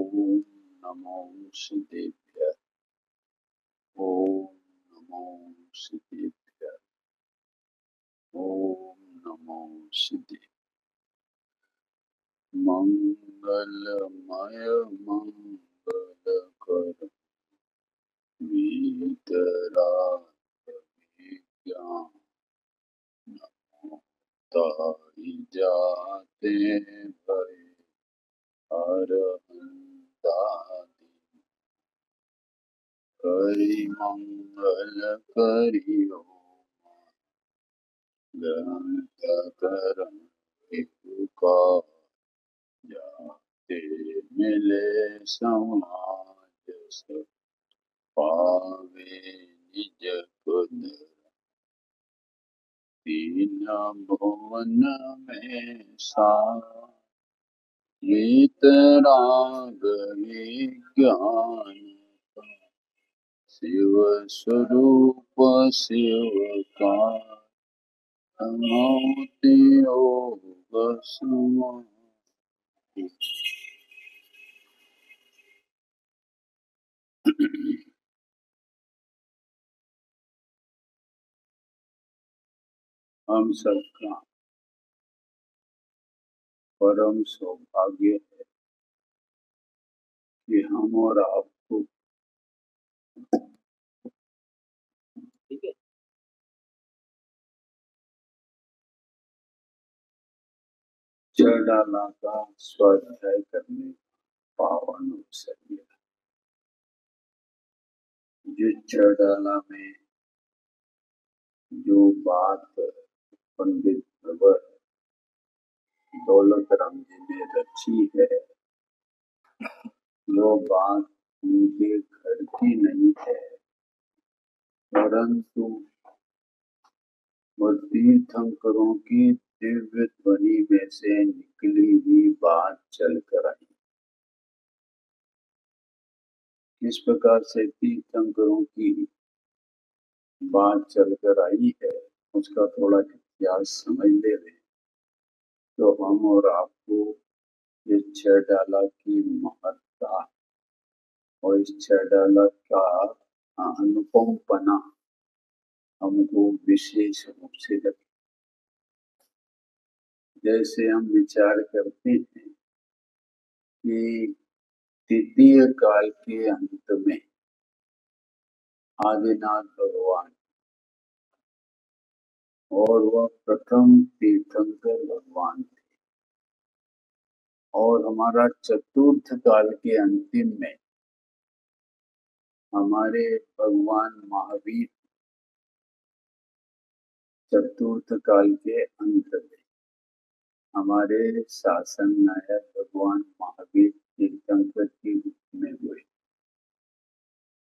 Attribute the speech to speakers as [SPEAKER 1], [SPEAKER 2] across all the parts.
[SPEAKER 1] ओम नमो सिद्धेभ्य। ओम नमो सिद्धेभ्य। ओम नमो सिद्धि। मंगलमय मंगलकर वीतराग विज्ञान ताहि जाते भय हरहंतादि करि मंगल करियो ग्रंथ करम का जाते मिले समाज सब पावे निज पद दीन भुवन में वीतराग विज्ञान शिव स्वरूप शिव का मोति योग समाधि। हम सबका परम सौभाग्य है कि हम और आपको चढ़ाला का स्वाध्याय करने पावन अवसर मिला। जिस चढ़ाला में जो बात पंडित प्रवर दौलत राम जी ने रची है वो बात उनके घर की नहीं है, परंतु तीर्थंकरों की दिव्य ध्वनि में से निकली हुई बात चल कर आई। किस प्रकार से तीर्थंकरों की बात चलकर आई है उसका थोड़ा इतिहास समझ ले रहे तो हम और आपको इस छह डाला की महत्ता और इस छह डाला का अनुपमपना हमको विशेष रूप से लगे। जैसे हम विचार करते हैं कि तृतीय काल के अंत में आदिनाथ भगवान और वह प्रथम तीर्थंकर भगवान थे और हमारा चतुर्थ काल के अंतिम में हमारे भगवान महावीर चतुर्थ काल के अंत में हमारे शासन नायक भगवान महावीर तीर्थंकर के रूप में हुए।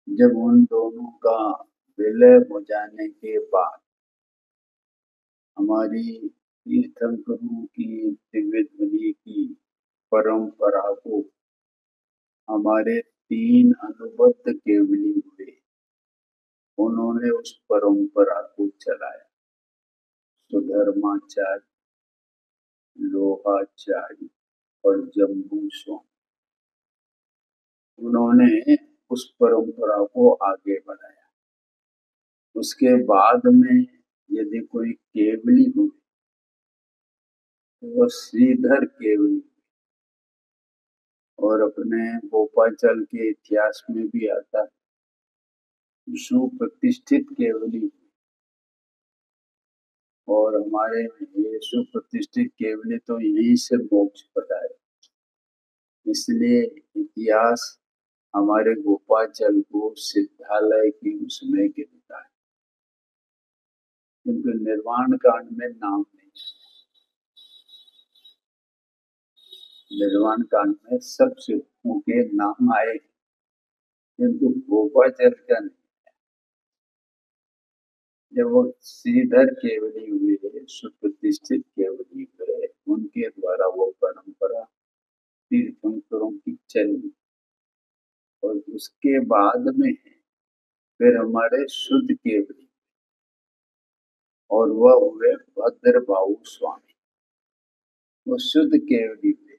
[SPEAKER 1] जब उन दोनों का विलय हो जाने के बाद हमारी तीर्थंकरों की दिव्य ध्वनि की परंपरा को हमारे तीन अनुबद्ध केवली हुए, उन्होंने उस परंपरा को चलाया। सुधर्माचार्य, लोहाचार्य और जम्बू स्वामी, उन्होंने उस परंपरा को आगे बढ़ाया। उसके बाद में यदि कोई केवली हुई तो वह श्रीधर केवली और अपने गोपाचल के इतिहास में भी आता है सुप्रतिष्ठित केवली और हमारे ये सुप्रतिष्ठित केवली तो यहीं से मोक्ष पता है। इसलिए इतिहास हमारे गोपाचल को सिद्धालय की उसमें गिनता है, क्योंकि निर्वाण कांड में नाम नहीं। निर्वाण कांड में सब शिवों के नाम आए किंतु गोपाचल का नहीं। जब वो श्रीधर केवली हुए, सुप्रतिष्ठित केवली हुए, उनके द्वारा वो परंपरा तीर्थंकरों की चली और उसके बाद में फिर हमारे शुद्ध केवली और वह हुए भद्रबाहु स्वामी। वो शुद्ध केवली हुए।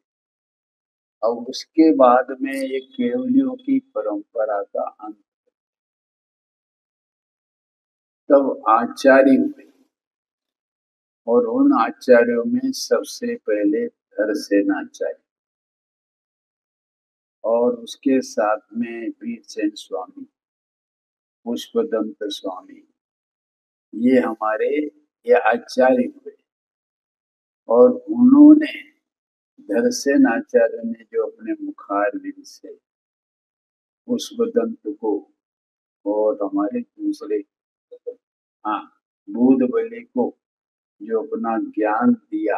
[SPEAKER 1] और उसके बाद में ये केवलियों की परंपरा का अंत। तब आचार्य हुए और उन आचार्यों में सबसे पहले धरसेनाचार्य और उसके साथ में वीरसेन स्वामी, पुष्पदंत स्वामी, ये आचार्य हुए। और उन्होंने धरसेनाचार्य ने जो अपने मुखारविंद से पुष्पदंत को और हमारे दूसरे हाँ बुध बलि को जो अपना ज्ञान दिया,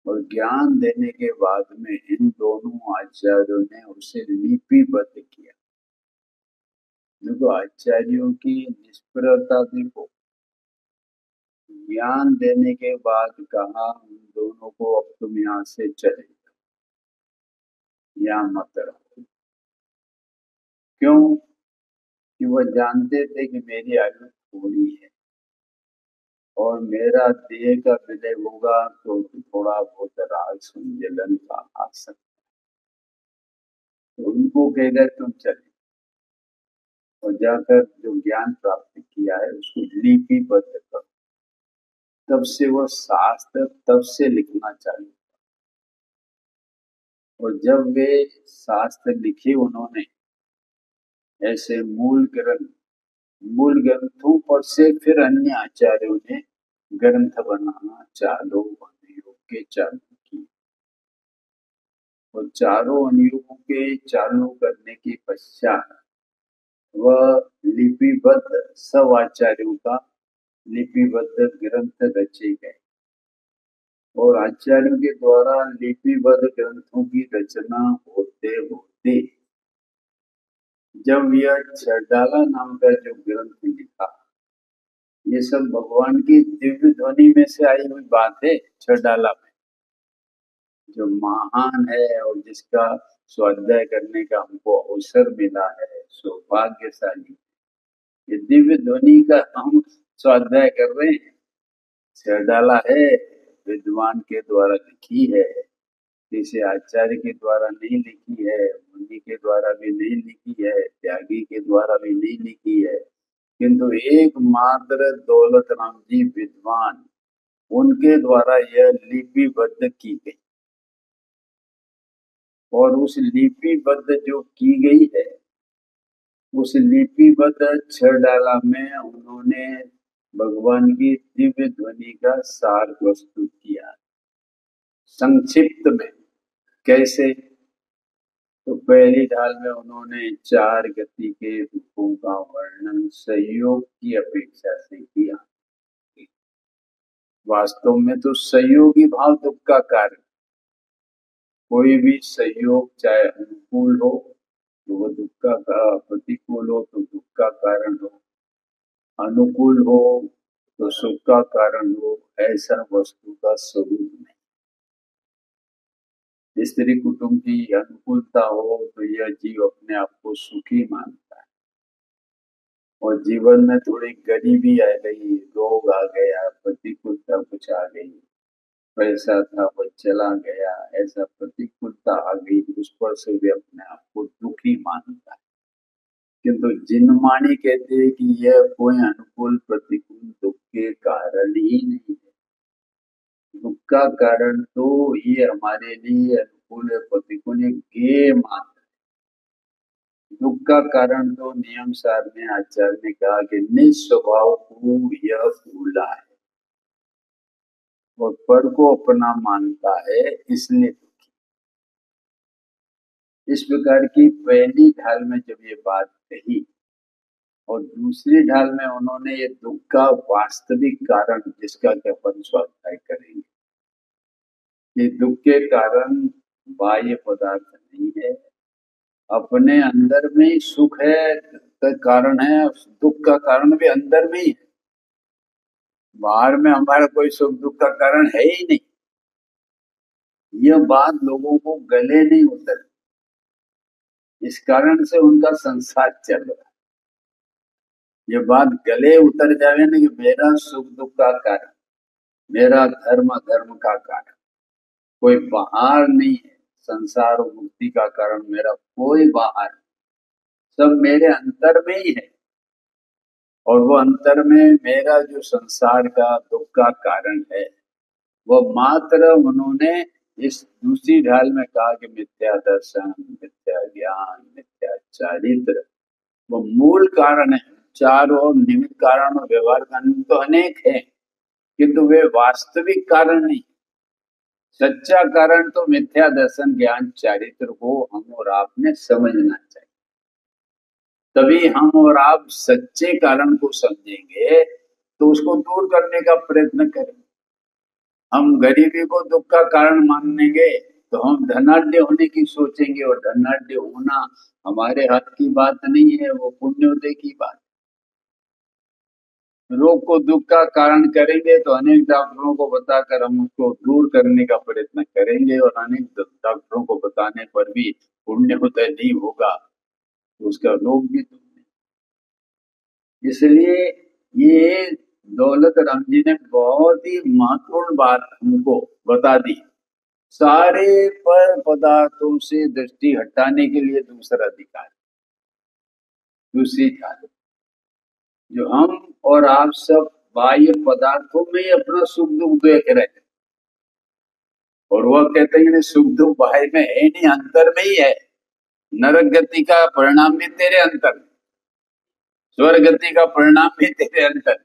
[SPEAKER 1] और ज्ञान देने के बाद में इन दोनों आचार्यों ने उसे लिपिबद्ध किया। देखो आचार्यों की निष्प्रता देखो, ज्ञान देने के बाद कहा उन दोनों को अब तुम यहाँ से चले जाओ, यहाँ मत रहो। क्यों? कि वह जानते थे कि मेरी आयु थोड़ी है और मेरा देह का विलय होगा तो थोड़ा बहुत राग संजलन का आ सकता है। तो उनको कह गए तुम चले और जाकर जो ज्ञान प्राप्त किया है उसको लिपिबद्ध करो। तब से वो शास्त्र तब से लिखना चालू। और जब वे शास्त्र लिखे उन्होंने ऐसे मूल ग्रंथों पर से फिर अन्य आचार्यों ने ग्रंथ बनाना चालू, अनुयोग के चालू की। और चारों अनुयोगों के चालू करने के पश्चात वह लिपिबद्ध सब आचार्यों का लिपिबद्ध ग्रंथ रचे गए। और आचार्यों के द्वारा लिपिबद्ध ग्रंथों की रचना होते होते जब यह छड़ाला नाम का जो ग्रंथ लिखा, ये सब भगवान की दिव्य ध्वनि में से आई हुई बात है। छड़ाला में जो महान है और जिसका स्वाध्याय करने का हमको अवसर मिला है, सौभाग्यशाली, ये दिव्य ध्वनि का हम स्वाध्याय कर रहे हैं। छड़ाला है विद्वान के द्वारा लिखी है, किसी आचार्य के द्वारा नहीं लिखी है, मुनि के द्वारा भी नहीं लिखी है, त्यागी के द्वारा भी नहीं लिखी है, किंतु एकमात्र दौलत राम जी विद्वान, उनके द्वारा यह लिपिबद्ध की गई। और उस लिपिबद्ध जो की गई है, उस लिपिबद्ध छड़ाला में उन्होंने भगवान की दिव्य ध्वनि का सार प्रस्तुत किया। संक्षिप्त में कैसे? तो पहली ढाल में उन्होंने 4 गति के रूपों का वर्णन सहयोग की अपेक्षा से किया। वास्तव में तो सहयोगी भाव दुख का कारण। कोई भी सहयोग चाहे अनुकूल हो तो वह दुख का, प्रतिकूल हो तो दुख का कारण हो, अनुकूल हो तो सुख का कारण हो, ऐसा वस्तु का स्वरूप नहीं। स्त्री कुटुंब की अनुकूलता हो तो यह जीव अपने आप को सुखी मानता है, और जीवन में थोड़ी गरीबी आ गई, रोग आ गया, प्रतिकूलता कुछ आ गई, पैसा था वो चला गया, ऐसा प्रतिकूलता आ गई, उस पर से भी अपने आप को दुखी मानता है। किंतु जिनमानी कहते हैं कि यह कोई अनुकूल प्रतिकूल दुख के कारण ही नहीं है। दुख का कारण तो ये हमारे लिए अनुकूल है प्रतिकूल के मात्र। दुख का कारण तो नियम सार में आचार्य ने कहा कि निस्वभाव को यह भूला है और पर को अपना मानता है, इसलिए दुखी। इस प्रकार की पहली ढाल में जब ये बात कही, और दूसरी ढाल में उन्होंने ये दुख का वास्तविक कारण, जिसका कि अपन स्वाध्याय करेंगे, ये दुख के कारण बाह्य पदार्थ नहीं है, अपने अंदर में ही सुख है का कारण है, दुख का कारण भी अंदर में ही है। बाहर में हमारा कोई सुख दुख का कारण है ही नहीं। यह बात लोगों को गले नहीं उतर, इस कारण से उनका संसार चल रहा है। ये बात गले उतर जावे ना कि मेरा सुख दुख का कारण, मेरा धर्म धर्म का कारण, कोई बाहर नहीं है, संसार और मुक्ति का कारण मेरा कोई बाहर, सब मेरे अंतर में ही है। और वो अंतर में मेरा जो संसार का दुख का कारण है, वो मात्र उन्होंने इस दूसरी ढाल में कहा कि मिथ्या दर्शन, मिथ्या ज्ञान, मिथ्या चारित्र, वो मूल कारण है। चारों और निमित्त कारण और व्यवहार कारण तो अनेक है, किंतु वे वास्तविक कारण नहीं। सच्चा कारण तो मिथ्या दर्शन, ज्ञान, चारित्र को हम और आपने समझना चाहिए। तभी हम और आप सच्चे कारण को समझेंगे तो उसको दूर करने का प्रयत्न करेंगे। हम गरीबी को दुख का कारण मानेंगे तो हम धनाढ्य होने की सोचेंगे, और धनाढ्य होना हमारे हाथ की बात नहीं है, वो पुण्योदय की बात। रोग को दुख का कारण करेंगे तो अनेक डॉक्टरों को बताकर हम उसको दूर करने का प्रयत्न करेंगे, और अनेक डॉक्टरों को बताने पर भी पुण्योदय नहीं होगा तो उसका रोग भी दूर नहीं। इसलिए ये दौलत राम जी ने बहुत ही महत्वपूर्ण बात हमको बता दी। सारे पर पदार्थों से दृष्टि हटाने के लिए दूसरा अधिकार, दूसरी ढाल, जो हम और आप सब बाह्य पदार्थों में ही अपना सुख दुख देख रहे हैं, और वह कहते हैं कि सुख दुख बाह्य में है नहीं, अंतर में ही है। नरक गति का परिणाम भी तेरे अंतर में, स्वर्ग गति का परिणाम भी तेरे अंतर,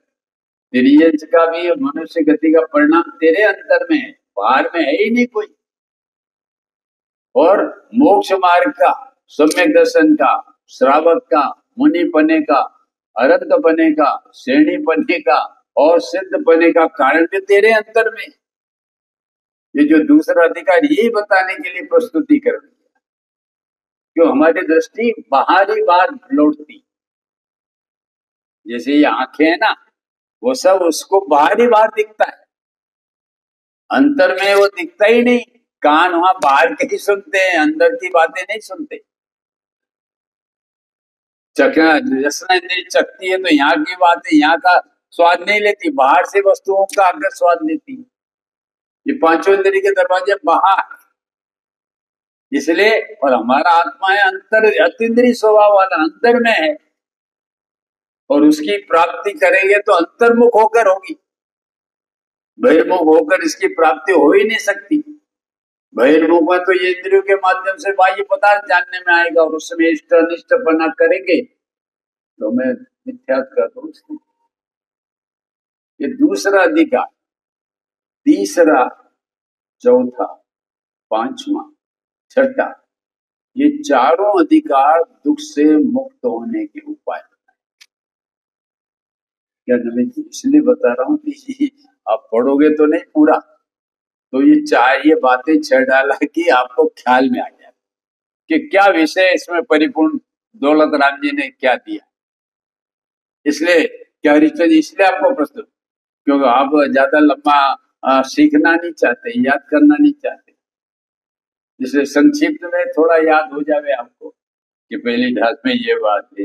[SPEAKER 1] तिर्यंच का भी मनुष्य गति का परिणाम तेरे अंतर में है, बाहर में है ही नहीं कोई। और मोक्ष मार्ग का, सम्यक दर्शन का, श्रावक का, मुनि पने का, अरहत बने का, श्रेणी बने का और सिद्ध बने का कारण भी तेरे अंतर में। ये जो दूसरा अधिकार यही बताने के लिए प्रस्तुति कर रही है, क्यों हमारी दृष्टि बाहरी बात लौटती। जैसे ये आंखें है ना, वो सब उसको बाहरी बात दिखता है, अंतर में वो दिखता ही नहीं। कान वहां बाहर के ही सुनते हैं, अंदर की बातें नहीं सुनते। रसना इंद्रिय चखती है तो यहाँ की बातें, यहाँ का स्वाद नहीं लेती, बाहर से वस्तुओं का आकर स्वाद लेती है। ये पांचों इंद्रिय के दरवाजे बाहर, इसलिए। और हमारा आत्मा है अंतर, अतीन्द्रिय स्वभाव वाला, अंतर में है, और उसकी प्राप्ति करेंगे तो अंतर्मुख होकर होगी, बहिर्मुख होकर इसकी प्राप्ति हो ही नहीं सकती। बहिर्मुख में तो ये इंद्रियों के माध्यम से बाह्य पदार्थ जानने में आएगा, और उसमें इष्ट अनिष्ट बना करेंगे तो मैं मिथ्यात्व का दोष नहीं। ये दूसरा अधिकार, तीसरा, चौथा, पांचवा, छठा, ये चारों अधिकार दुख से मुक्त होने के उपाय बताए। क्या नवीन जी इसलिए बता रहा हूं कि आप पढ़ोगे तो नहीं पूरा, तो ये बातें छह डाला कि आपको ख्याल में आ जाए कि क्या विषय इसमें परिपूर्ण दौलत राम जी ने क्या दिया। इसलिए क्या हरिचंद इसलिए आपको प्रस्तुत, क्योंकि आप ज्यादा लंबा सीखना नहीं चाहते, याद करना नहीं चाहते, इसलिए संक्षिप्त में थोड़ा याद हो जाए आपको कि पहली ढाल में ये बात है,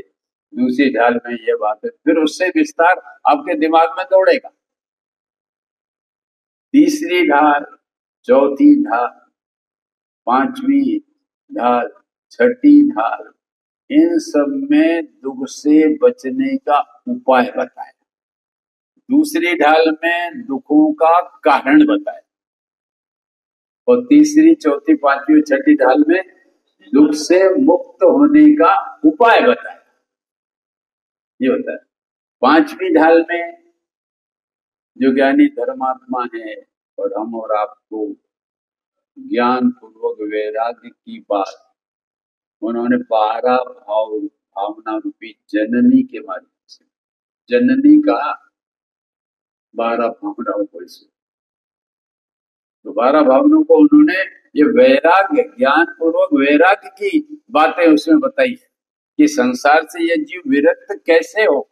[SPEAKER 1] दूसरी ढाल में ये बात है, फिर उससे विस्तार आपके दिमाग में दौड़ेगा। तीसरी ढाल, चौथी ढाल, पांचवी ढाल, छठी ढाल, इन सब में दुख से बचने का उपाय बताया। दूसरी ढाल में दुखों का कारण बताया, और तीसरी, चौथी, पांचवी, छठी ढाल में दुख से मुक्त होने का उपाय बताया। ये बताया। पांचवी ढाल में जो ज्ञानी धर्मात्मा है और हम और आपको ज्ञान पूर्वक वैराग्य की बात उन्होंने 12 भावना रूपी जननी के माध्यम से, जननी का 12 भावनाओं को, इसे तो 12 भावनाओं को उन्होंने ये वैराग्य, ज्ञान पूर्वक वैराग्य की बातें उसमें बताई है कि संसार से ये जीव विरक्त कैसे हो।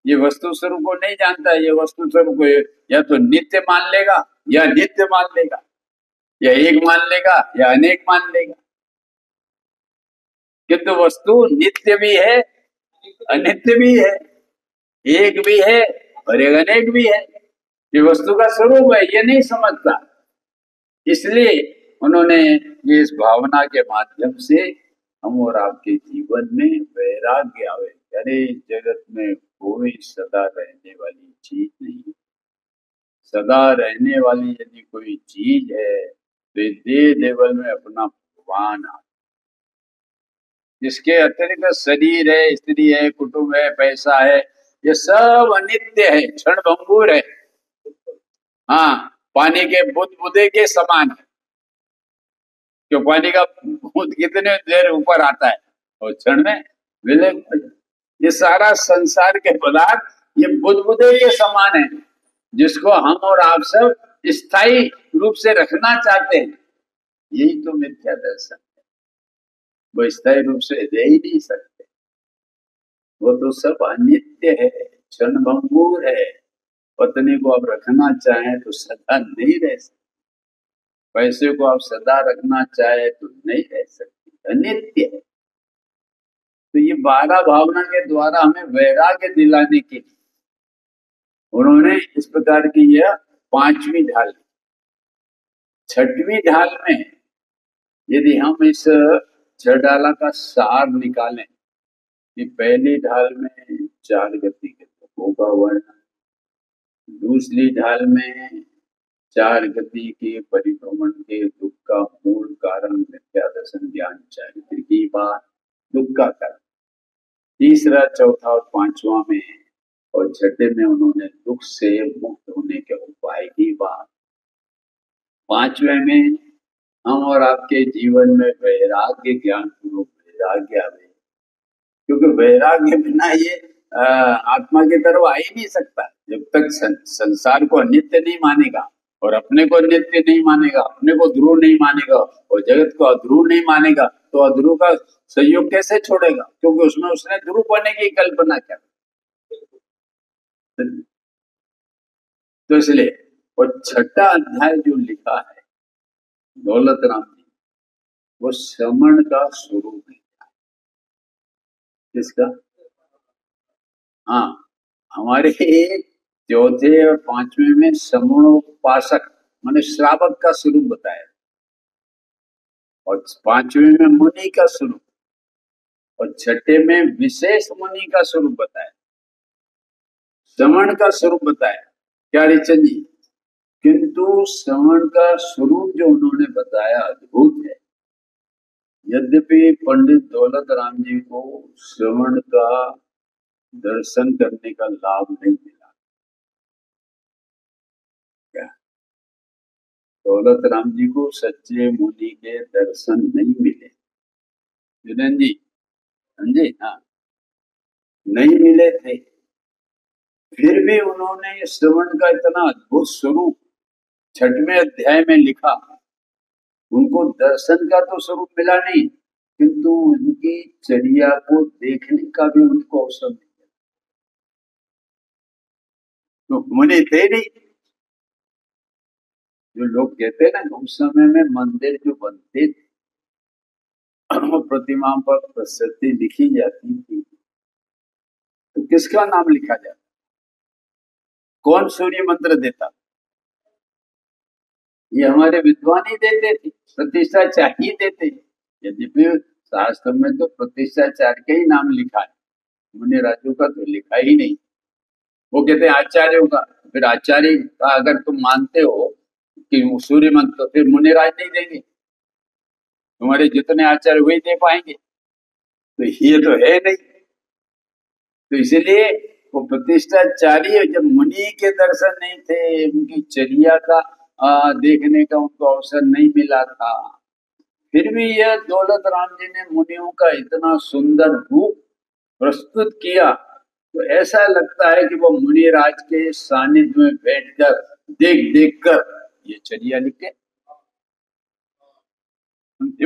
[SPEAKER 1] ये वस्तु स्वरूप को नहीं जानता, ये वस्तु स्वरूप को या तो नित्य मान लेगा या नित्य मान लेगा, या एक मान लेगा या अनेक मान लेगा, किंतु वस्तु नित्य भी है, अनित्य भी है, एक भी है और एक अनेक भी है। ये वस्तु का स्वरूप है, ये नहीं समझता। इसलिए उन्होंने ये इस भावना के माध्यम से हम और आपके जीवन में वैराग्य आवे। अरे जगत में कोई सदा रहने वाली चीज नहीं। सदा रहने वाली यदि कोई चीज है तो ये देह देवल में अपना भगवान आ, जिसके अतिरिक्त शरीर है, स्त्री है, कुटुंब है, पैसा है, ये सब अनित्य है, क्षण भंगुर है। हाँ, पानी के बूंद बूंदे के समान है, क्यों पानी का बूंद कितने देर ऊपर आता है और क्षण में विलय हो जाता है। ये सारा संसार के पदार्थ ये बुदबुदे के समान है, जिसको हम और आप सब स्थायी रूप से रखना चाहते हैं। यही तो मिथ्या दर्शन है। वो स्थायी रूप से रह ही नहीं सकते, वो तो सब अनित्य है, क्षण भंगुर है। पत्नी को आप रखना चाहें तो सदा नहीं रह सकते, पैसे को आप सदा रखना चाहे तो नहीं रह सकते, अनित्य है। तो ये 12 भावना के द्वारा हमें वैराग्य दिलाने के लिए उन्होंने इस प्रकार की यह 5वीं ढाल। 6वीं ढाल में यदि हम इस 6 ढाला का सार निकालें कि पहली ढाल में 4 गति के दुखों का वर्णन, दूसरी ढाल में 4 गति के परिभ्रमण के दुख का मूल कारण मिथ्या दर्शन ज्ञान चारित्र की बात, दुख का कारण। तीसरा, चौथा और 5वां में और 6ठे में उन्होंने दुख से मुक्त होने के उपाय की बात। 5वें में हम और आपके जीवन में वैराग्य ज्ञान पूर्वक वैराग्य आवे, क्योंकि वैराग्य बिना ये आत्मा की तरफ आ ही नहीं सकता। जब तक संसार को अनित्य नहीं मानेगा और अपने को नित्य नहीं मानेगा, अपने को ध्रुव नहीं मानेगा और जगत को अध्रुव नहीं मानेगा, तो अध्रुव का सहयोग कैसे छोड़ेगा? क्योंकि उसमें उसने ध्रुव बने की कल्पना क्या। तो इसलिए और 6ठा अध्याय जो लिखा है दौलत राम जी, वो श्रमण का स्वरूप है। किसका? हाँ, हमारे 4थे और 5वें में समणोपासक माने श्रावक का स्वरूप बताया, और 5वें में मुनि का स्वरूप, और 6ठे में विशेष मुनि का स्वरूप बताया, श्रवण का स्वरूप बताया। क्या रिचन जी? किंतु श्रवण का स्वरूप जो उन्होंने बताया अद्भुत है। यद्यपि पंडित दौलत राम जी को श्रवण का दर्शन करने का लाभ नहीं मिला। क्या दौलत राम जी को सच्चे मुनि के दर्शन नहीं मिले? जुनैन जी, समझे? हाँ, नहीं मिले थे। फिर भी उन्होंने श्रवण का इतना अद्भुत स्वरूप 6वें अध्याय में लिखा। उनको दर्शन का तो स्वरूप मिला नहीं, किंतु उनकी चर्या को देखने का भी उनको अवसर नहीं मिला। तो मुनि थे नहीं। जो लोग कहते हैं ना, उस समय में मंदिर जो बनते थे प्रतिमाओं पर प्रसिद्धि लिखी जाती थी, तो किसका नाम लिखा जाता? कौन सूर्य मंत्र देता? ये हमारे विद्वान ही देते थे, प्रतिष्ठाचार्य देते। यद्यपि शास्त्र में तो प्रतिष्ठाचार्य का ही नाम लिखा है, मुनि राजों का तो लिखा ही नहीं। वो कहते हैं आचार्यों का। फिर आचार्य का अगर तुम मानते हो कि सूर्य मंत्र, तो फिर मुनिराज नहीं देंगे, तुम्हारे जितने आचार्य वही दे पाएंगे। तो ये तो है नहीं। तो इसलिए वो प्रतिष्ठाचार्य, जब मुनि के दर्शन नहीं थे, उनकी चर्या का देखने का उनको अवसर नहीं मिला था, फिर भी यह दौलत राम जी ने मुनियों का इतना सुंदर रूप प्रस्तुत किया, तो ऐसा लगता है कि वो मुनिराज के सानिध्य में बैठकर देख देख कर ये चर्या लिखे।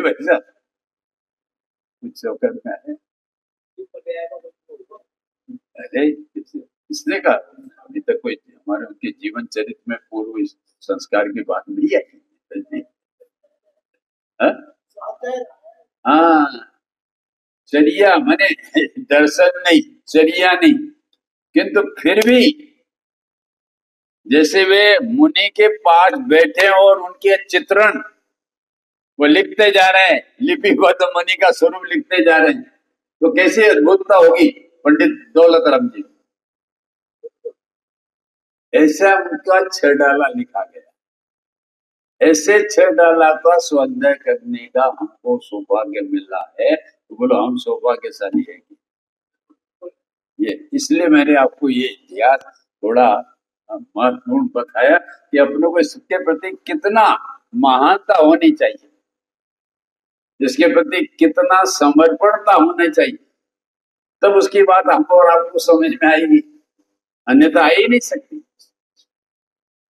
[SPEAKER 1] वैसा कुछ करना है। अरे इसने कहा अभी तक कोई हमारे उनके जीवन चरित्र में पूर्व संस्कार की बात नहीं है। हाँ, चर्या माने दर्शन नहीं, चर्या नहीं, किंतु फिर भी जैसे वे मुनि के पास बैठे और उनके चित्रण वो लिखते जा रहे हैं, लिपिबद्ध मणि का स्वरूप लिखते जा रहे हैं, तो कैसी अद्भुतता होगी पंडित दौलत राम जी। ऐसा उनका 6 डाला लिखा गया। ऐसे 6 डाला का स्वाध्याय करने का हमको सौभाग्य मिला है, तो बोलो हम सौभाग्यशाली है। ये इसलिए मैंने आपको ये इतिहास थोड़ा महत्वपूर्ण बताया कि अपनों को इसके प्रति कितना महानता होनी चाहिए, इसके प्रति कितना समर्पणता होना चाहिए, तब उसकी बात हमको और आपको समझ में आएगी, अन्यथा आ ही नहीं सकती।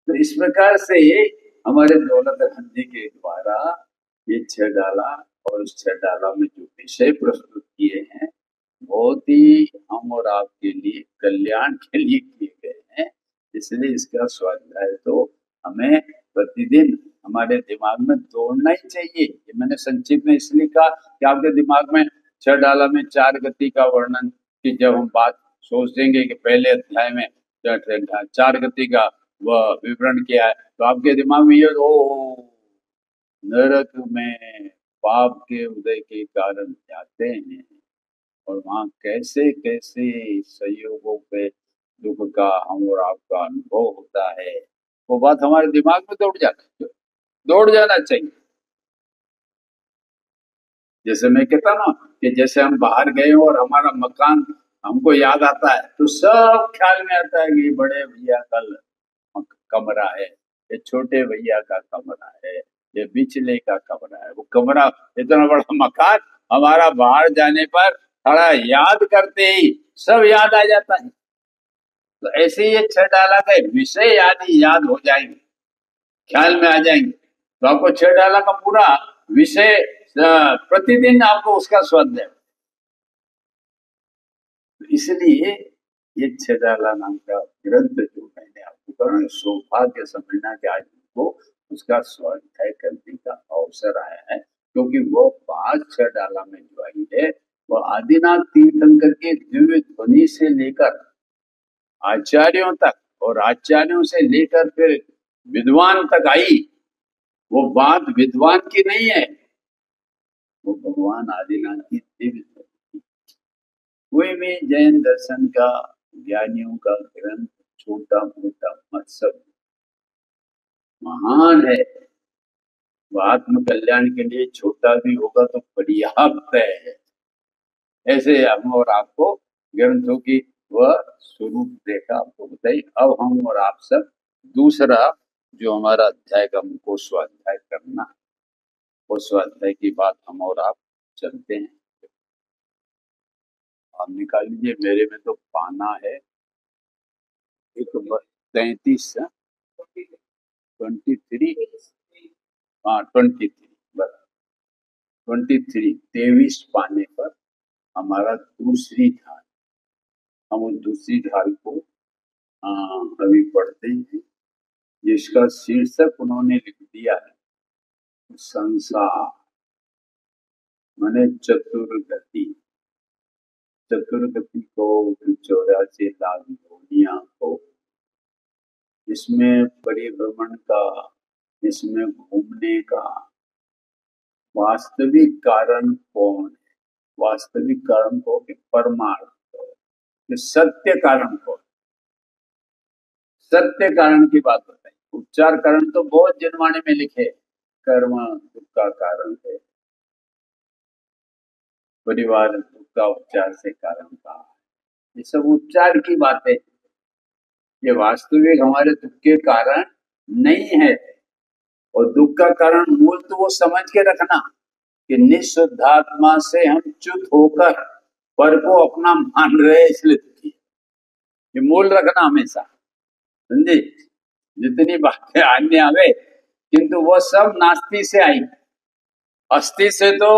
[SPEAKER 1] तो इस प्रकार से हमारे दौलत खान जी के द्वारा ये 6 डाला और उस 6 डाला में जो विषय प्रस्तुत किए हैं बहुत ही हम और आपके लिए कल्याण के लिए किए गए हैं। इसलिए इसका स्वाध्याय तो हमें प्रतिदिन हमारे दिमाग में दौड़ना ही चाहिए। ये मैंने संक्षिप्त में इसलिए कहा कि आपके दिमाग में 6 डाला में 4 गति का वर्णन की जब हम बात सोचेंगे कि पहले अध्याय में 4 गति का वह विवरण किया है, तो आपके दिमाग में ये नरक में पाप के उदय के कारण जाते हैं और वहां कैसे कैसे संयोगों पे दुख का हम और आपका अनुभव होता है, वो बात हमारे दिमाग में दौड़ जाना चाहिए। जैसे मैं कहता ना कि जैसे हम बाहर गए और हमारा मकान हमको याद आता है तो सब ख्याल में आता है कि बड़े भैया कल कमरा है, ये छोटे भैया का कमरा है, ये बिचले का कमरा है। वो कमरा इतना बड़ा मकान हमारा बाहर जाने पर थोड़ा याद करते ही सब याद आ जाता है। तो ऐसे ये 6 डाला का विषय याद हो जाएंगे, ख्याल में आ जाएंगे, तो आपको 6 डाला का पूरा विषय प्रतिदिन आपको उसका स्वाध्याय। इसलिए ये 6 डाला नाम का ग्रंथ जो मैंने आपको कहा, सौभाग्य समझना कि आज को उसका स्वाध्याय करने का अवसर आया है, क्योंकि वो बात 6 डाला में जो आई है वो आदिनाथ तीर्थंकर के दिव्य ध्वनि से लेकर आचार्यों तक और आचार्यों से लेकर फिर विद्वान तक आई। वो बात विद्वान की नहीं है, वो भगवान आदिनाथ की दिव्य ध्वनि। कोई भी जैन दर्शन का ज्ञानियों का ग्रंथ छोटा मोटा मत सब महान है। वो आत्म कल्याण के लिए छोटा भी होगा तो पर्याप्त है। ऐसे हम और आपको ग्रंथों की वह स्वरूप देखा आपको बताई। अब हम और आप सब दूसरा जो हमारा अध्याय का हमको स्वाध्याय करना, वो स्वाध्याय की बात हम और आप चलते हैं। आप निकाल लीजिए, मेरे में तो पाना है 33 23 हाँ 23 पाने पर हमारा दूसरी ढाल, हम उस दूसरी ढाल को अभी पढ़ते हैं, जिसका शीर्षक उन्होंने लिख दिया है संसार माने चतुर्गति। चतुर्गति को 84 लाख योनियां को, इसमें परिभ्रमण का, इसमें घूमने का वास्तविक कारण कौन है? वास्तविक कारण को कि परमार्थ, सत्य कारण को, सत्य कारण की बात बताई। उपचार कारण तो बहुत जनवाणी में लिखे, कर्म दुख का कारण है, परिवार दुख का उपचार से कारण का, ये सब उपचार की बातें। ये वास्तविक हमारे दुख के कारण नहीं है। और दुख का कारण मूल तो वो समझ के रखना कि निःशुद्धात्मा से हम च्युत होकर पर को अपना मान रहे इसलिए दुखी। ये मूल रखना हमेशा, समझे। जितनी बातें अन्य आवे किंतु वो सब नास्ति से आई, अस्थि से तो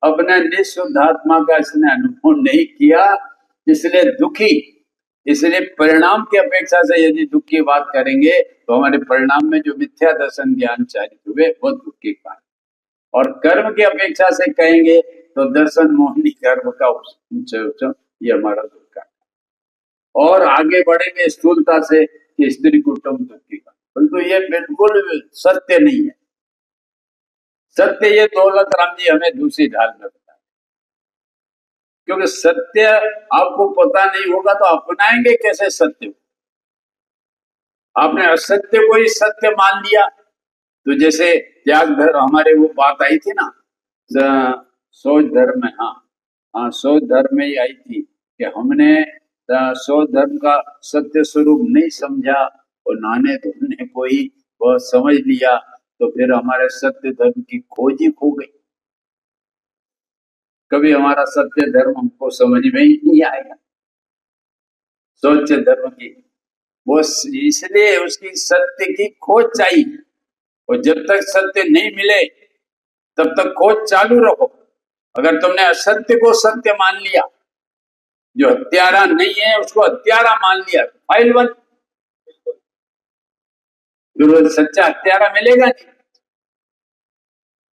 [SPEAKER 1] अपने निःशुद्धात्मा का इसने अनुभव नहीं किया, इसलिए दुखी। इसलिए परिणाम की अपेक्षा से यदि दुख की बात करेंगे तो हमारे परिणाम में जो मिथ्या दर्शन ज्ञान चालित हुए वो दुख के कारण, और कर्म की अपेक्षा से कहेंगे तो दर्शन मोहिनी कर्म का ये हमारा दुख का। और आगे बढ़ेंगे स्थूलता से कि स्त्री कुटुंब दुख की, परंतु ये बिल्कुल सत्य नहीं है। सत्य ये दौलत राम जी हमें दूसरी ढाल में बताए, क्योंकि सत्य आपको पता नहीं होगा तो अपनाएंगे कैसे सत्य को? आपने असत्य को ही सत्य मान लिया। तो जैसे त्याग धर्म, हमारे वो बात आई थी ना, सोच धर्म में, हाँ हाँ, सोच धर्म में ही आई थी कि हमने सोच धर्म का सत्य स्वरूप नहीं समझा और नाने धोने को ही वह समझ लिया, तो फिर हमारे सत्य धर्म की खोज ही खो गई। कभी हमारा सत्य धर्म हमको समझ में ही नहीं आएगा। सोच धर्म की वो इसलिए उसकी सत्य की खोज चाहिए, और जब तक सत्य नहीं मिले तब तक खोज चालू रखो। अगर तुमने असत्य को सत्य मान लिया, जो हत्यारा नहीं है उसको हत्यारा मान लिया, फाइल बंद, फिर सच्चा हत्यारा मिलेगा नहीं।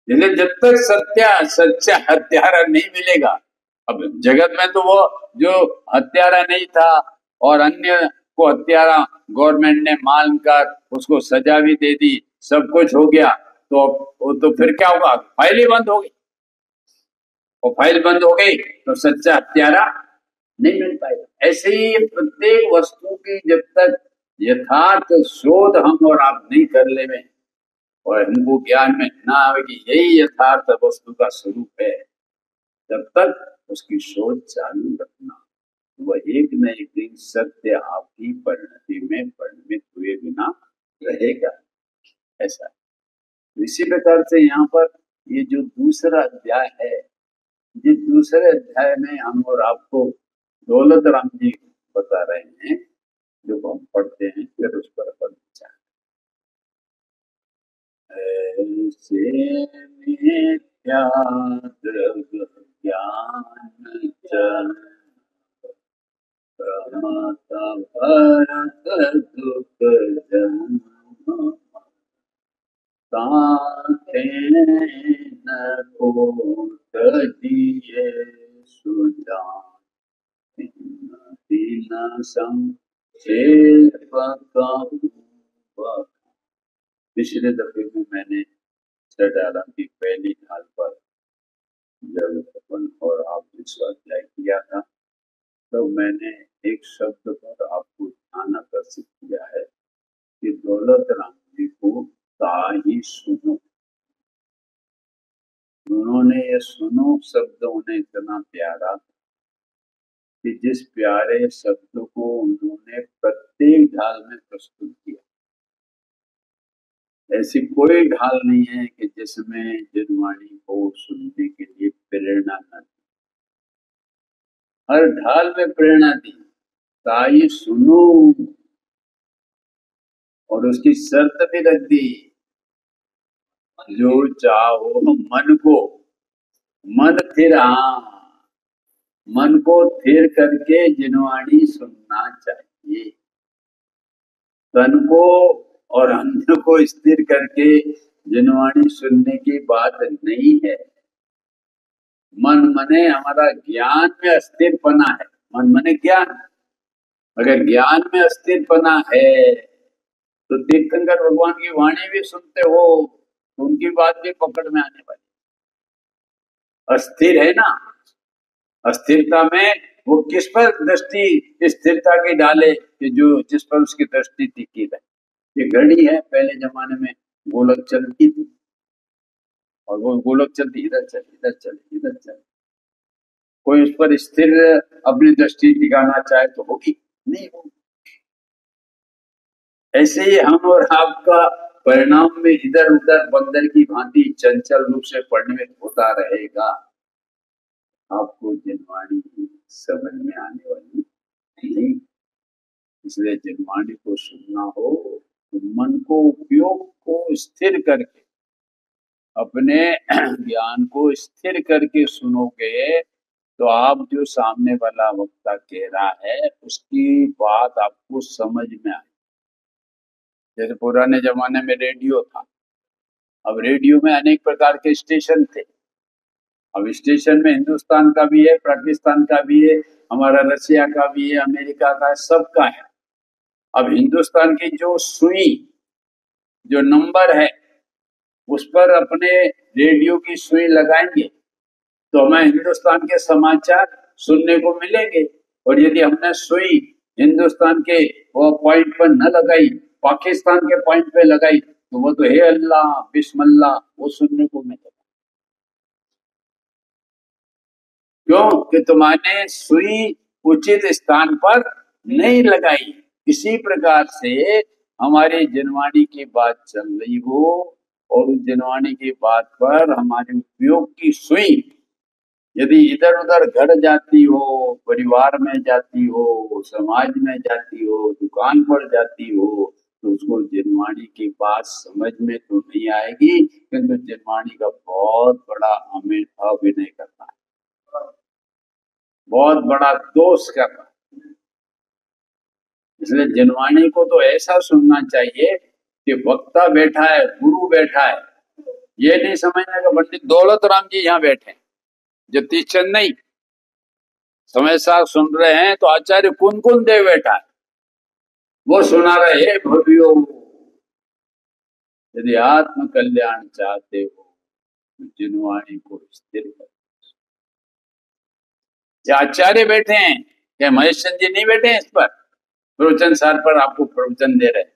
[SPEAKER 1] इसलिए जब तक सच्चा हत्यारा नहीं मिलेगा, अब जगत में तो वो जो हत्यारा नहीं था और अन्य को हत्यारा गवर्नमेंट ने मान कर उसको सजा भी दे दी, सब कुछ हो गया, तो फिर क्या होगा? फाइल ही बंद हो गई, और फाइल बंद हो गई तो सच्चा हत्यारा नहीं मिल पाएगा। ऐसे ही प्रत्येक वस्तु की जब तक यथार्थ शोध हम और आप नहीं कर ले में और हमको ज्ञान में ना आवे कि यही यथार्थ वस्तु का स्वरूप है, तब तक उसकी शोध चालू रखना। वह एक न एक दिन सत्य आपकी परिणति में परिणमित हुए बिना रहेगा। ऐसा इसी प्रकार से यहाँ पर ये जो दूसरा अध्याय है, जिस दूसरे अध्याय में हम और आपको दौलत राम जी बता रहे हैं, जो हम पढ़ते हैं, फिर उस पर अपन विचार। ऐसे मिथ्या द्रव्य ज्ञान प्रमाता भरत दुख जन्म ताते न कोट दिए सुजान दीन संक्षेप का। पिछले दफे में मैंने डाला कि पहली ढाल पर जब अपन और आप स्वाध्याय किया था, तो मैंने एक शब्द पर आपको ध्यान आकर्षित किया है कि दौलत राम जी को ताही सुनो। उन्होंने ये सुनो शब्द उन्हें इतना प्यारा कि जिस प्यारे शब्द को उन्होंने प्रत्येक ढाल में प्रस्तुत किया। ऐसी कोई ढाल नहीं है कि जिसमें जनवाणी को सुनने के लिए प्रेरणा न दी। हर ढाल में प्रेरणा दी, ताई सुनो, और उसकी शर्त भी रख दी, जो चाहो मन को, मन थिर, मन को थिर करके जिनवाणी सुनना चाहिए। तन को और अंध को स्थिर करके जिनवाणी सुनने की बात नहीं है। मन मने हमारा ज्ञान में अस्थिरपना है। मन मने ज्ञान, अगर ज्ञान में अस्थिरपना है तो तीर्थंकर भगवान की वाणी भी सुनते हो तो उनकी बात भी पकड़ में आने वाली। अस्थिर है ना, अस्थिरता में वो किस पर दृष्टि स्थिरता की डाले कि जो जिस पर उसकी दृष्टि टिकी रहे। ये घड़ी है, पहले जमाने में गोलक चलती थी, और वो गोलक चलती, इधर चले इधर चले इधर चले। कोई उस पर स्थिर अपनी दृष्टि टिकाना चाहे तो होगी नहीं होगी। ऐसे ही हम और आपका परिणाम में इधर उधर बंदर की भांति चंचल रूप से परिणमित होता रहेगा। आपको जिनवाणी समझ में आने वाली नहीं। इसलिए जिनवाणी को सुनना हो तो मन को उपयोग को स्थिर करके, अपने ज्ञान को स्थिर करके सुनोगे तो आप जो सामने वाला वक्ता कह रहा है उसकी बात आपको समझ में आए। जैसे पुराने जमाने में रेडियो था, अब रेडियो में अनेक प्रकार के स्टेशन थे। अब स्टेशन में हिंदुस्तान का भी है, पाकिस्तान का भी है, हमारा रशिया का भी है, अमेरिका का है, सबका है। अब हिंदुस्तान की जो सुई, जो नंबर है, उस पर अपने रेडियो की सुई लगाएंगे तो हमें हिंदुस्तान के समाचार सुनने को मिलेंगे। और यदि हमने सुई हिंदुस्तान के वो पॉइंट पर न लगाई, पाकिस्तान के पॉइंट पे लगाई, तो वो तो हे अल्लाह बिस्मिल्लाह वो सुनने को मिलेगा। क्यों कि तुम्हारे सुई उचित स्थान पर नहीं लगाई। इसी प्रकार से हमारी जनवाणी की बात चल रही हो और उस जनवाणी की बात पर हमारे उपयोग की सुई यदि इधर उधर गड़ जाती हो, परिवार में जाती हो, समाज में जाती हो, दुकान पर जाती हो, तो उसको जनवाणी की बात समझ में तो नहीं आएगी, किंतु जनवाणी का बहुत बड़ा हमें अभिनय करना है, बहुत बड़ा दोष करना। इसलिए जनवाणी को तो ऐसा सुनना चाहिए कि वक्ता बैठा है, गुरु बैठा है, ये नहीं समझना कि पंडित दौलत राम जी यहाँ बैठे, जगदीश चंद नहीं। समय साहब सुन रहे हैं तो आचार्य कुनकुन देव बैठा है, वो सुना रहे हे भव्यो यदि आत्म कल्याण चाहते हो तो जनवाणी को स्थिर करो। आचार्य बैठे हैं, क्या महेश चंद जी नहीं बैठे हैं इस पर प्रवचन सार पर आपको प्रवचन दे रहे हैं।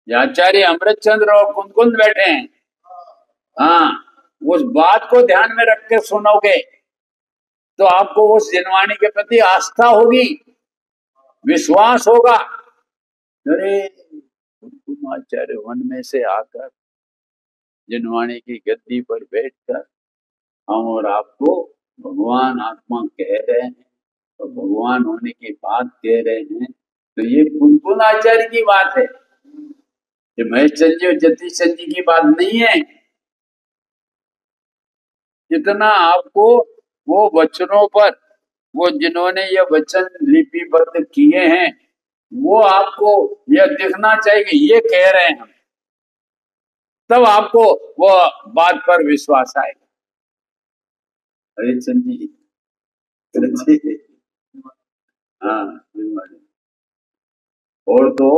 [SPEAKER 1] आचार्य अमृत चंद्र और कुंदकुंद बैठे हैं। हाँ, उस बात को ध्यान में रख के सुनोगे तो आपको उस जनवाणी के प्रति आस्था होगी, विश्वास होगा। अरे कुंकुम आचार्य वन में से आकर जनवाणी की गद्दी पर बैठकर हम और आपको भगवान आत्मा कह रहे हैं और भगवान होने की बात कह रहे हैं, तो ये कुंकुम आचार्य की बात है, ये महेश चंद जी और जगदीश चंद जी की बात नहीं है। जितना आपको वो वचनों पर, वो जिन्होंने ये वचन लिपिबद्ध किए हैं, वो आपको यह दिखना चाहिए कि ये कह रहे हैं हम, तब आपको वो बात पर विश्वास आएगा। अरे चंद जी, हाँ, और तो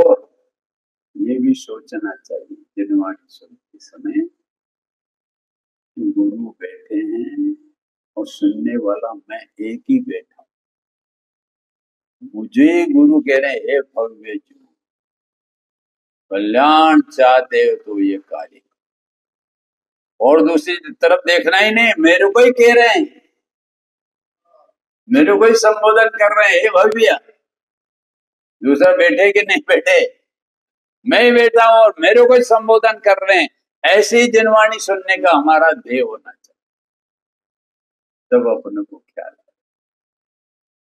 [SPEAKER 1] ये भी सोचना चाहिए जनवाणी सुनते समय गुरु बैठे हैं और सुनने वाला मैं एक ही बैठा हूं। मुझे गुरु कह रहे हैं हे भव्य जो कल्याण चाहते हो तो ये कार्य, और दूसरी तरफ देखना ही नहीं, मेरे को ही कह रहे हैं, मेरे को ही संबोधन कर रहे हैं हे भव्य। दूसरा बैठे कि नहीं बैठे, मैं ही बैठा हूं और मेरे को ही संबोधन कर रहे हैं। ऐसी जनवाणी सुनने का हमारा ध्येय होना चाहिए, तब अपने को ख्याल है।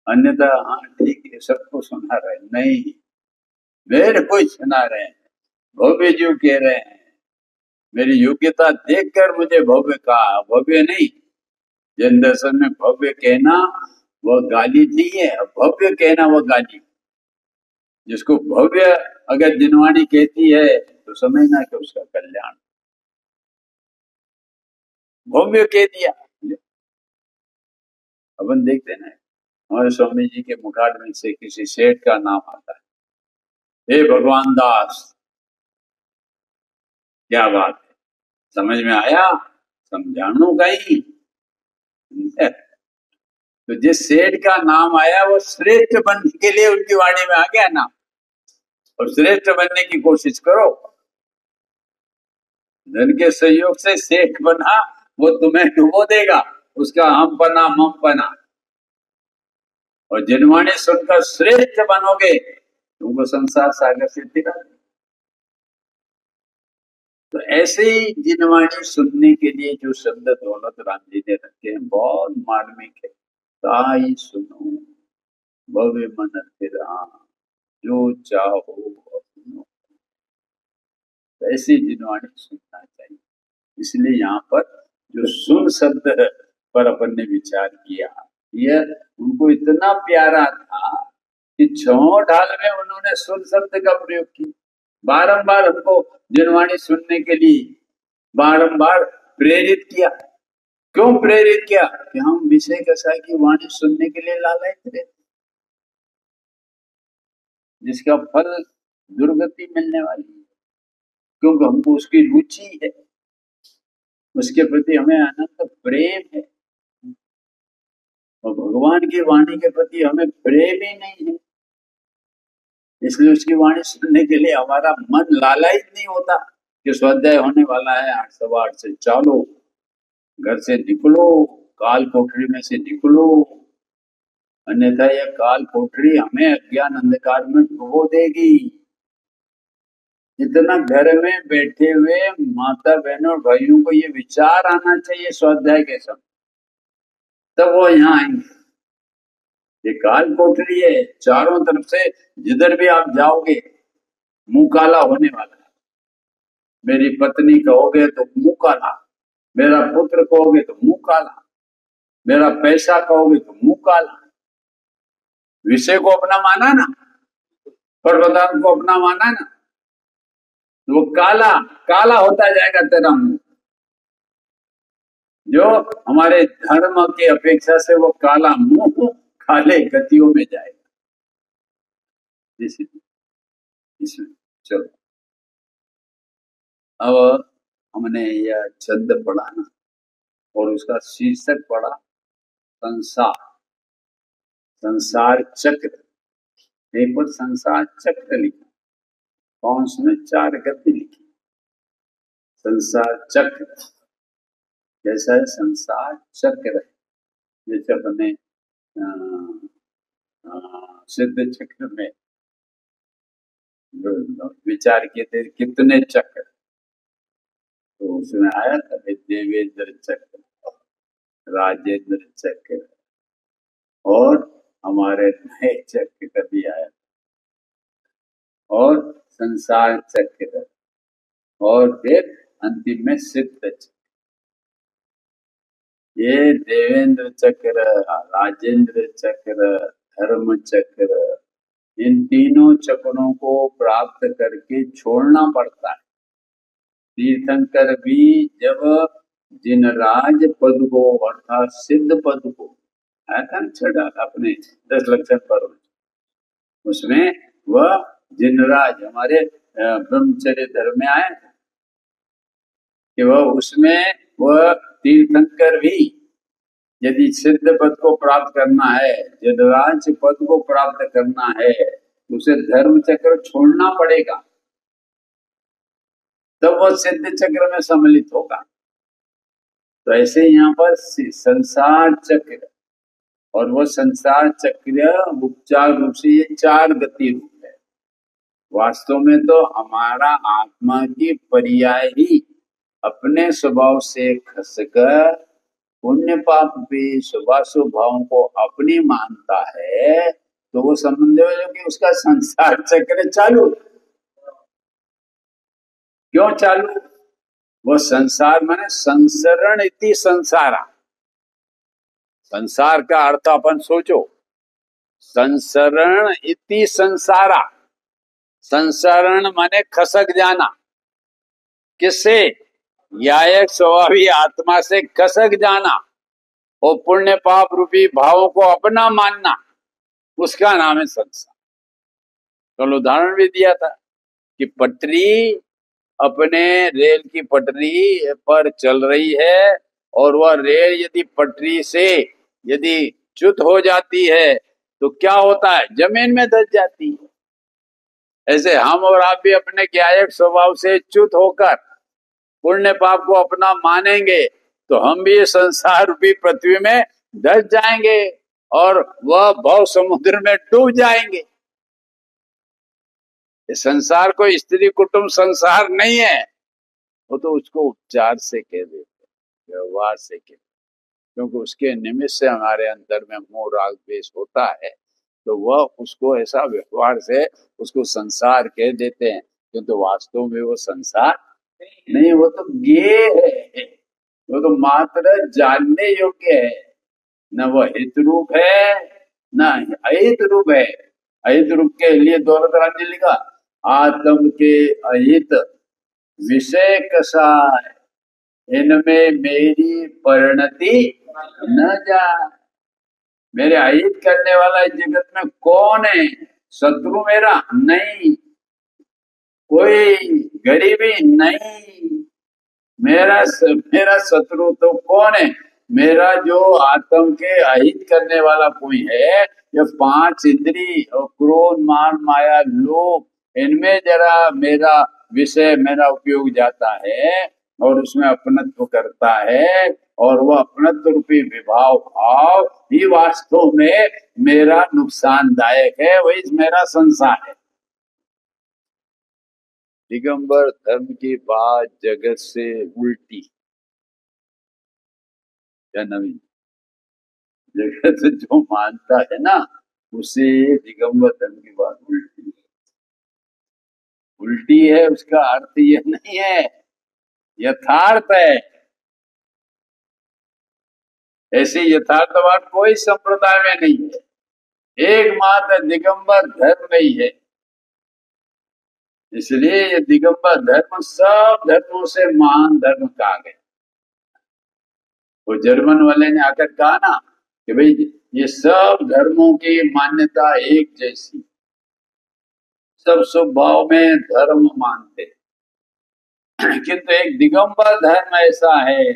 [SPEAKER 1] अन्यथा हाँ ठीक है सबको सुना रहे, नहीं मेरे को ही सुना रहे हैं। भव्य जी कह रहे हैं, मेरी योग्यता देखकर मुझे भव्य कहा, भव्य नहीं। जन दर्शन में भव्य कहना वह गाली नहीं है, भव्य कहना वह गाली। जिसको भव्य अगर जनवाणी कहती है तो समझना कि उसका कल्याण, भव्य कह दिया। अपन देखते हैं हमारे स्वामी जी के मुखारबिंद से किसी सेठ का नाम आता है, हे भगवान दास, क्या बात है, समझ में आया, समझाणु का ही। तो जिस सेठ का नाम आया वो श्रेष्ठ बनने के लिए उनकी वाणी में आ गया नाम, और श्रेष्ठ बनने की कोशिश करो। धन के सहयोग से सेठ बना वो तुम्हें डुबो देगा, उसका हम पना मम पना। और जनवाणी सुनकर श्रेष्ठ बनोगे तुमको संसार सागर से तिरा। तो ऐसे ही जनवाणी सुनने के लिए जो शब्द दौलत राम जी ने रखे हैं बहुत मार्मिक है। ताई सुनो भव्य मन तेरा जो चाहो अपनो, ऐसी जनवाणी सुनना चाहिए। इसलिए यहाँ पर जो सुन शब्द पर अपन ने विचार किया, यह उनको इतना प्यारा था कि छठों ढाल में उन्होंने सुन शब्द का प्रयोग किया। बारंबार हमको जनवाणी सुनने के लिए बारंबार प्रेरित किया। क्यों प्रेरित किया? कि हम विषय कसा की वाणी सुनने के लिए लालयित रहते, जिसका फल दुर्गति मिलने वाली है, क्योंकि हमको उसकी रुचि है। उसके प्रति हमें अनंत प्रेम है, और भगवान की वाणी के प्रति हमें प्रेम ही नहीं है, इसलिए उसकी वाणी सुनने के लिए हमारा मन लालायित नहीं होता कि स्वाध्याय होने वाला है, 8 सवा 8 से चालो, घर से निकलो, काल कोठरी में से निकलो, अन्यथा यह काल कोठरी हमें अज्ञान अंधकार में डुबो देगी। इतना घर में बैठे हुए माता बहनों और भाइयों को ये विचार आना चाहिए स्वाध्याय के समय, तब वो यहाँ आएंगे। ये काल कोठरी है, चारों तरफ से जिधर भी आप जाओगे मुंह काला होने वाला है। मेरी पत्नी कहोगे तो मुंह काला, मेरा पुत्र कहोगे तो मुंह काला, मेरा पैसा कहोगे तो मुंह काला। विषय को अपना माना ना, पर्वतान को अपना माना ना, तो वो काला काला होता जाएगा तेरा मुंह। जो हमारे धर्म की अपेक्षा से वो काला मुंह काले गतियों में जाएगा। इसमें चलो, अब हमने यह छंद पढ़ा ना, और उसका शीर्षक पढ़ा संसार, संसार चक्र। एक पर संसार चक्र लिखा, कौंस में 4 गति लिखी। संसार चक्र जैसा है, संसार चक्र है। जैसे अपने सिद्ध चक्र में विचार किए थे कितने चक्र, तो उसमें आया था देवेंद्र चक्र, राजेंद्र चक्र, और हमारे नए चक्र का भी आया, और संसार चक्र, और फिर अंतिम में सिद्ध चक्र। ये देवेंद्र चक्र, राजेंद्र चक्र, धर्म चक्र, इन तीनों चक्रों को प्राप्त करके छोड़ना पड़ता है। तीर्थंकर भी जब जिनराज पद को अर्थात सिद्ध पद को आया था छठा अपने 10 लक्षण पर्व, उसमें वह जिनराज हमारे ब्रह्मचर्य धर्म में आया था कि वह उसमें वह तीर्थंकर भी यदि सिद्ध पद को प्राप्त करना है, जिनराज पद को प्राप्त करना है, तो उसे धर्म चक्र छोड़ना पड़ेगा, तब वह सिद्ध चक्र में सम्मिलित होगा। तो ऐसे यहाँ पर संसार चक्र, और वह संसार चक्र उपचार रूप से ये 4 गति रूप है। वास्तव में तो हमारा आत्मा की पर्याय ही अपने स्वभाव से खसकर पुण्य पाप भी शुभाशुभ भावों को अपनी मानता है, तो वो संबंध है कि उसका संसार चक्र चालू। क्यों चालू? वो संसार माने संसरण इति संसारा। संसार का अर्थ अपन सोचो, संसरण इति संसारा। संसरण माने खसक जाना, किससे? यायक स्वभावी आत्मा से खसक जाना, और पुण्य पाप रूपी भावों को अपना मानना, उसका नाम है संसार। कल उदाहरण भी दिया था कि पटरी, अपने रेल की पटरी पर चल रही है, और वह रेल यदि पटरी से यदि च्युत हो जाती है तो क्या होता है? जमीन में धंस जाती है। ऐसे हम और आप भी अपने ज्ञायक स्वभाव से च्युत होकर पुण्य पाप को अपना मानेंगे, तो हम भी संसार रूपी पृथ्वी में धंस जाएंगे और वह भव समुद्र में डूब जाएंगे। संसार को स्त्री कुटुंब संसार नहीं है, वो तो उसको उपचार से कह देते, व्यवहार से कह देते, क्योंकि उसके निमित्त से हमारे अंदर में मोह राग द्वेष होता है, तो वह उसको ऐसा व्यवहार से उसको संसार कह देते हैं, किंतु वास्तव में वो संसार नहीं, वो तो ज्ञेय है, वो तो मात्र जानने योग्य है, न वह हित रूप है न अहित रूप है। अहित रूप के लिए दौलत लिखा, आत्म के अहित विषय कसाय, इनमें मेरी परिणति न जा। मेरे अहित करने वाला इस जगत में कौन है? शत्रु मेरा नहीं, कोई गरीबी नहीं, मेरा शत्रु तो कौन है? मेरा जो आत्म के अहित करने वाला कोई है। ये पांच इंद्री और क्रोध मान माया लोभ, इनमें जरा मेरा विषय मेरा उपयोग जाता है और उसमें अपनत्व करता है, और वह अपनत्व रूपी विभाव भाव ही वास्तव में मेरा नुकसानदायक है, वही मेरा संसार है। दिगंबर धर्म की बात जगत से उल्टी या नवीन, जगत जो मानता है ना उसे दिगंबर धर्म की बात उल्टी उल्टी है। उसका अर्थ यह नहीं है, यथार्थ है। ऐसी यथार्थवाद कोई संप्रदाय में नहीं है, एकमात्र दिगंबर धर्म में ही है। इसलिए ये दिगंबर धर्म सब धर्मों से महान धर्म कहा गया। वो जर्मन वाले ने आकर कहा ना कि भाई ये सब धर्मों की मान्यता एक जैसी, सब स्वभाव में धर्म मानते, किंतु एक दिगंबर धर्म ऐसा है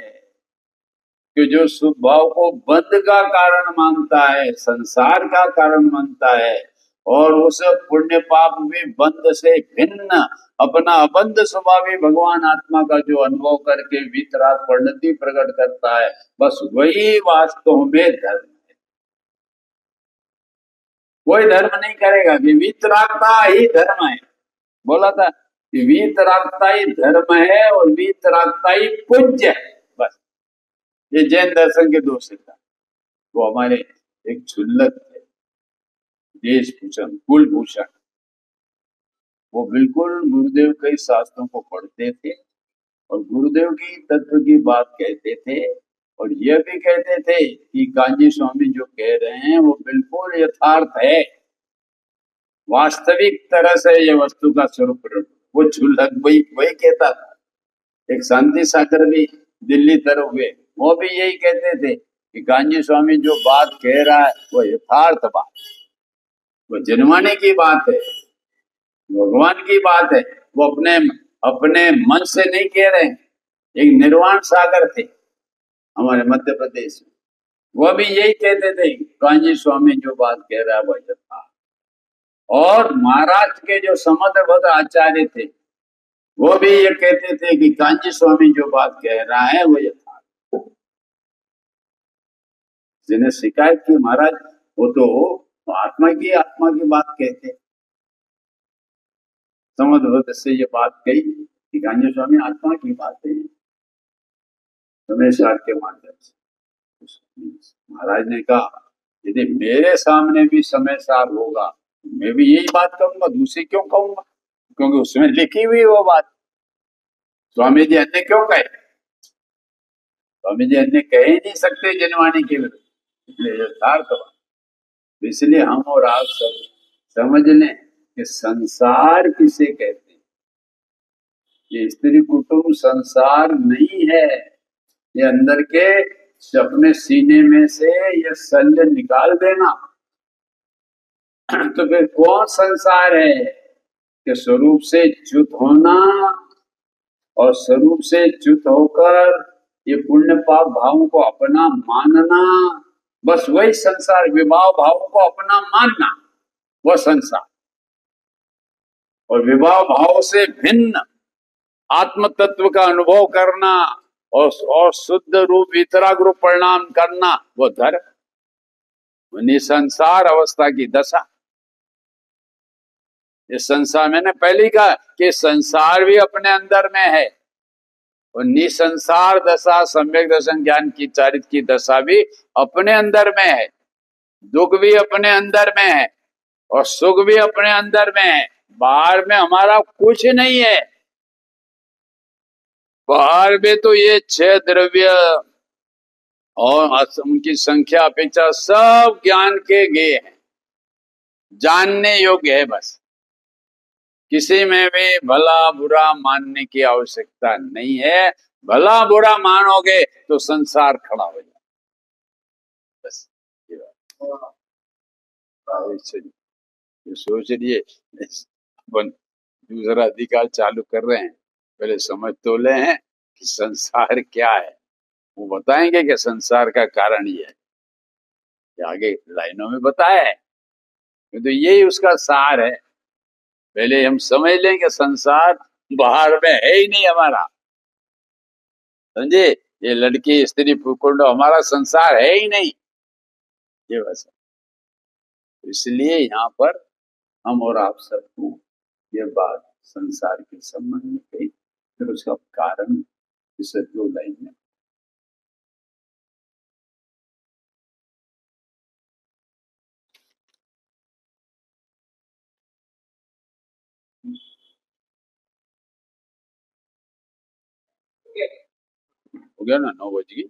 [SPEAKER 1] कि जो स्वभाव को बंध का कारण मानता है, संसार का कारण मानता है, और उस पुण्य पाप भी बंध से भिन्न अपना अबंध स्वभावी भगवान आत्मा का जो अनुभव करके वीतराग परिणति प्रकट करता है, बस वही वास्तव में धर्म है। कोई धर्म नहीं करेगा कि वीतरागता ही धर्म है। बोला था कि वीतरागता ही धर्म है और वीतरागता ही पूज्य है। बस ये जैन दर्शन के दो सिद्धांत। वो हमारे एक क्षुल्लक थे, देशभूषण कुलभूषण, वो बिल्कुल गुरुदेव के शास्त्रों को पढ़ते थे और गुरुदेव की तत्व की बात कहते थे, और यह भी कहते थे कि कांजी स्वामी जो कह रहे हैं वो बिल्कुल यथार्थ है, वास्तविक तरह से ये वस्तु का स्वरूप। वो क्षुल्लक वही कहता था। एक शांति सागर भी दिल्ली तरफ हुए, वो भी यही कहते थे कि कांजी स्वामी जो बात कह रहा है वो यथार्थ बात, वो जनवाने की बात है, भगवान की बात है। वो अपने मन से नहीं कह रहे हैं। एक निर्वाण सागर थे हमारे मध्य प्रदेश में, वह भी यही कहते थे कांजी स्वामी जो बात कह रहा है वह यथार्थ। और महाराष्ट्र के जो समुद्रभद्र आचार्य थे वो भी ये कहते थे कि कांची स्वामी जो बात कह रहा है वो यथार्थ। जिन्हें शिकायत की महाराज वो तो आत्मा की बात कहते, समुद्रभद्र से ये बात कही कि कांची स्वामी आत्मा की बात है समय के माध्यम से। महाराज ने कहा यदि मेरे सामने भी समय सार होगा मैं भी यही बात करूंगा, दूसरी क्यों कहूंगा, क्योंकि उसमें लिखी हुई वो बात। स्वामी जी अन्य क्यों कहे? स्वामी जी अन्य कह ही नहीं सकते जनवाणी के विरुद्ध, इसलिए यथार्थ बात। इसलिए हम और आप सब समझ लें कि संसार किसे कहते हैं। ये स्त्री कुटुंब संसार नहीं है, ये अंदर के अपने सीने में से ये शल्य निकाल देना। तो फिर कौन संसार है? कि स्वरूप से च्युत होना और स्वरूप से च्युत होकर ये पुण्य पाप भावों को अपना मानना, बस वही संसार। विभाव भावों को अपना मानना वह संसार, और विभाव भाव से भिन्न आत्म तत्व का अनुभव करना और शुद्ध रूप वितराग रूप परिणाम करना वो धर्म। निसंसार अवस्था की दशा। इस संसार मैंने पहले ही कहा कि संसार भी अपने अंदर में है, और निसंसार दशा सम्यक दर्शन ज्ञान की चारित्र की दशा भी अपने अंदर में है। दुख भी अपने अंदर में है और सुख भी अपने अंदर में है। बाहर में हमारा कुछ नहीं है। बाहर में तो ये 6 द्रव्य और उनकी संख्या अपेक्षा सब ज्ञान के गे हैं, जानने योग्य है। बस किसी में भी भला बुरा मानने की आवश्यकता नहीं है। भला बुरा मानोगे तो संसार खड़ा हो जाए। बस ये सोच लिए अपन दूसरा अधिकार चालू कर रहे हैं, पहले समझ तो ले हैं कि संसार क्या है, वो बताएंगे कि संसार का कारण ये है, ये आगे लाइनों में बताया है। तो यही उसका सार है। पहले हम समझ लें कि संसार बाहर में है ही नहीं हमारा, समझे। ये लड़की स्त्री कुंड हमारा संसार है ही नहीं, ये बस। इसलिए यहाँ पर हम और आप सबको ये बात संसार के संबंध में कही, फिर उसका कारण इसे 2 लाइन में। हो गया ना, 9 बज गई।